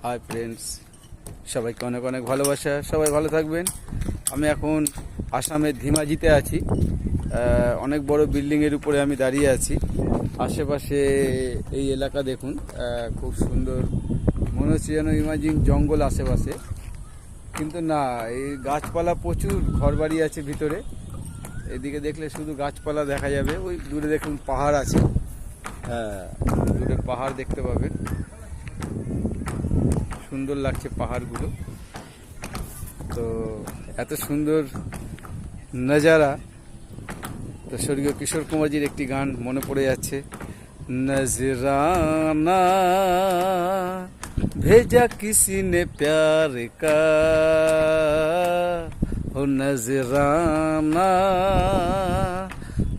Hi friends, সবাইকে অনেক অনেক ভালোবাসা। সবাই ভালো থাকবেন। আমি এখন আসামের ধিমাজিতে আছি। অনেক বড় বিল্ডিংয়ের উপরে আমি দাঁড়িয়ে আছি। আশেপাশে এই এলাকা দেখুন, খুব সুন্দর মনে হচ্ছে যেন ইমাজিন জঙ্গল আশেপাশে, কিন্তু না, এই গাছপালা প্রচুর, ঘরবাড়ি আছে ভিতরে। এদিকে দেখলে শুধু গাছপালা দেখা যাবে। ওই দূরে দেখুন পাহাড় আছে, হ্যাঁ, দূরে পাহাড় দেখতে পাবেন। সুন্দর লাগছে পাহাড়গুলো। তো এত সুন্দর নজারা, তো স্বর্গীয় কিশোর কুমারজির একটি গান মনে পড়ে যাচ্ছে, নজরানা भेजा किसी ने प्यार का हो नजराना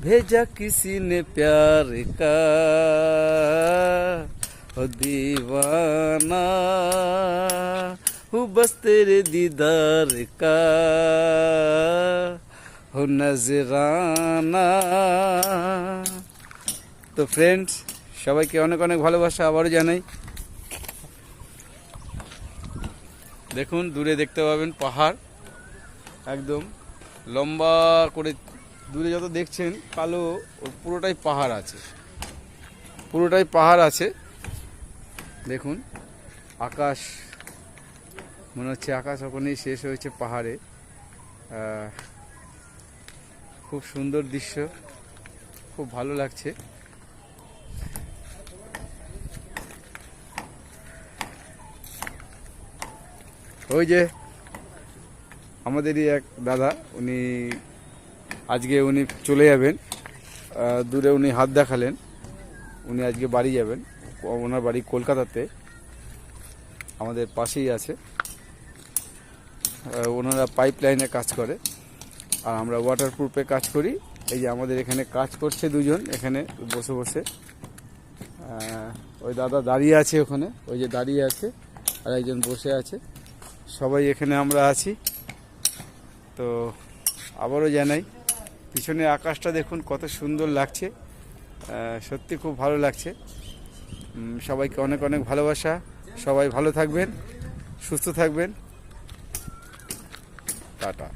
भेजा किसी ने प्यार का हो दीवाना हूँ बस तेरे दीदार का हो नजराना। তো ফ্রেন্ডস, সবাইকে অনেক অনেক ভালোবাসা আবারও জানাই। দেখুন দূরে দেখতে পাবেন পাহাড়, একদম লম্বা করে দূরে যত দেখছেন কালো, পুরোটাই পাহাড় আছে, পুরোটাই পাহাড় আছে। দেখুন আকাশ, মনে হচ্ছে আকাশ ওখানেই শেষ হয়েছে পাহাড়ে। খুব সুন্দর দৃশ্য, খুব ভালো লাগছে। ওই যে আমাদেরই এক দাদা, উনি আজকে চলে যাবেন, দূরে উনি হাত দেখালেন, উনি আজকে বাড়ি যাবেন। ওনার বাড়ি কলকাতাতে, আমাদের পাশেই আছে। ওনারা পাইপ লাইনে কাজ করে, আর আমরা ওয়াটারপ্রুফে কাজ করি। এই যে আমাদের এখানে কাজ করছে দুজন, এখানে বসে বসে। ওই দাদা দাঁড়িয়ে আছে ওখানে, ওই যে দাঁড়িয়ে আছে, আর একজন বসে আছে। সবাই এখানে আমরা আছি। তো আবারও জানাই, পিছনে আকাশটা দেখুন কত সুন্দর লাগছে, সত্যি খুব ভালো লাগছে। সবাইকে অনেক অনেক ভালোবাসা। সবাই ভালো থাকবেন, সুস্থ থাকবেন। টাটা।